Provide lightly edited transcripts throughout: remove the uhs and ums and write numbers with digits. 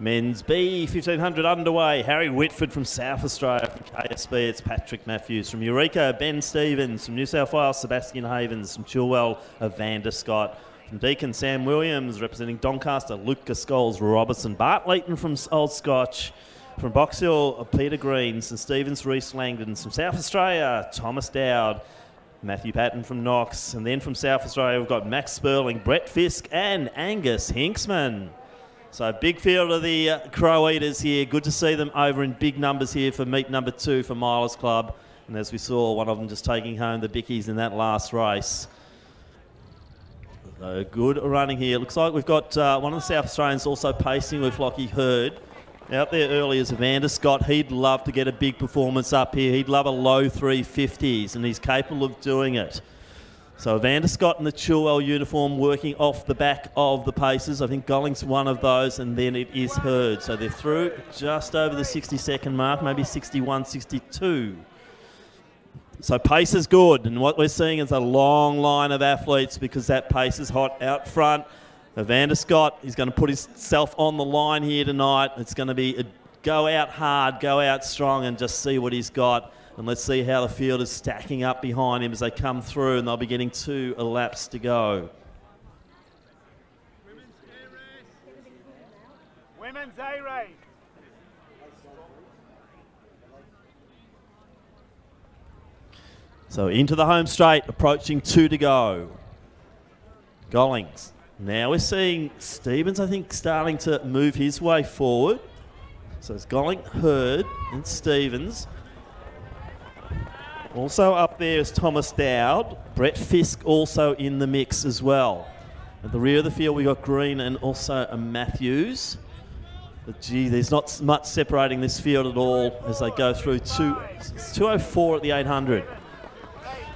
Men's B 1500 underway. Harry Whitford from South Australia. From KSB, it's Patrick Matthews. From Eureka, Ben Stevens. From New South Wales, Sebastian Havens. From Chilwell, Evander Scott. From Deakin, Sam Williams. Representing Doncaster, Luke Scholes Robertson. Bart Leighton from Old Scotch. From Box Hill, Peter Green. St Stevens, Reece Langdon. From South Australia, Thomas Dowd. Matthew Patton from Knox. And then from South Australia, we've got Max Sperling, Brett Fisk and Angus Hinksman. So big field of the Crow Eaters here. Good to see them over in big numbers here for meet number 2 for Milers Club. And as we saw, one of them just taking home the Bickies in that last race. So good running here. Looks like we've got one of the South Australians also pacing with Lockie Hurd. Out there early is Evander Scott. He'd love to get a big performance up here. He'd love a low 350s, and he's capable of doing it. So Evander Scott in the Chilwell uniform working off the back of the paces. I think Golling's one of those, and then it is Hurd. So they're through just over the 60-second mark, maybe 61, 62. So pace is good, and what we're seeing is a long line of athletes because that pace is hot out front. Evander Scott is going to put himself on the line here tonight. It's going to be a go out hard, go out strong, and just see what he's got. And let's see how the field is stacking up behind him as they come through, and they'll be getting 2 laps to go. Women's A race. So into the home straight, approaching 2 to go. Gollings. Now we're seeing Stevens, I think, starting to move his way forward. So it's Golling, Hurd, and Stevens. Also up there is Thomas Dowd. Brett Fisk also in the mix as well. At the rear of the field, we got Green and also a Matthews. But gee, there's not much separating this field at all as they go through 2:04 at the 800.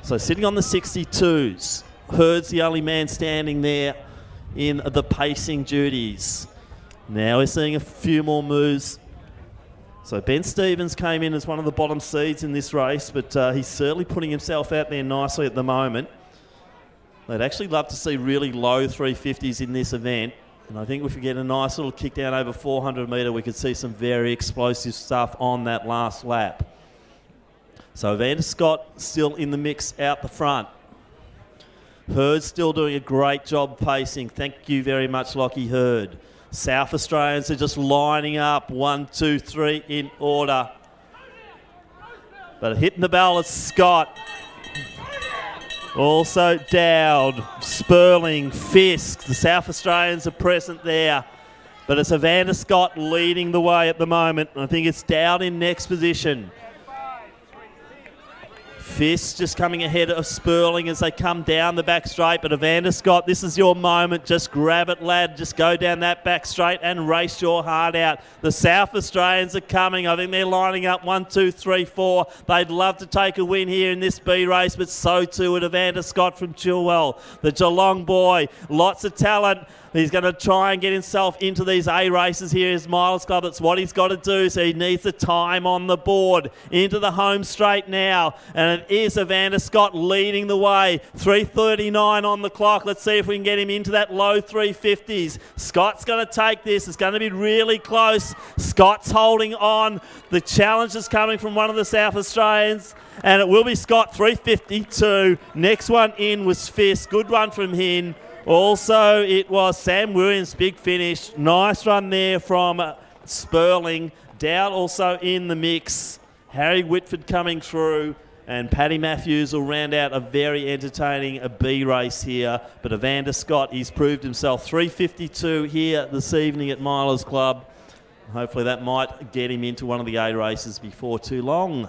So sitting on the 62s, Hurd's the only man standing there in the pacing duties. Now we're seeing a few more moves. So Ben Stevens came in as one of the bottom seeds in this race, but he's certainly putting himself out there nicely at the moment. They'd actually love to see really low 350s in this event. And I think if we get a nice little kick down over 400 metre, we could see some very explosive stuff on that last lap. So Evander Scott still in the mix out the front. Hurd's still doing a great job pacing. Thank you very much, Lockie Hurd. South Australians are just lining up 1, 2, 3 in order. But hitting the bell is Scott. Also Dowd, Sperling, Fisk. The South Australians are present there. But it's Evander Scott leading the way at the moment. I think it's Dowd in next position. Fisk just coming ahead of Sperling as they come down the back straight. But Evander Scott, this is your moment. Just grab it, lad. Just go down that back straight and race your heart out. The South Australians are coming. I think they're lining up 1, 2, 3, 4. They'd love to take a win here in this B race, but so too would Evander Scott from Chilwell. The Geelong boy, lots of talent. He's going to try and get himself into these A races here. His Milers Club, that's what he's got to do. So he needs the time on the board. Into the home straight now. And it is Evander Scott leading the way. 3:39 on the clock. Let's see if we can get him into that low 350s. Scott's going to take this. It's going to be really close. Scott's holding on. The challenge is coming from one of the South Australians. And it will be Scott, 3:52. Next one in was Fisk. Good run from him. Also, it was Sam Williams, big finish. Nice run there from Sperling. Dowd also in the mix. Harry Whitford coming through. And Paddy Matthews will round out a very entertaining B race here. But Evander Scott, he's proved himself. 3:52 here this evening at Milers Club. Hopefully that might get him into one of the A races before too long.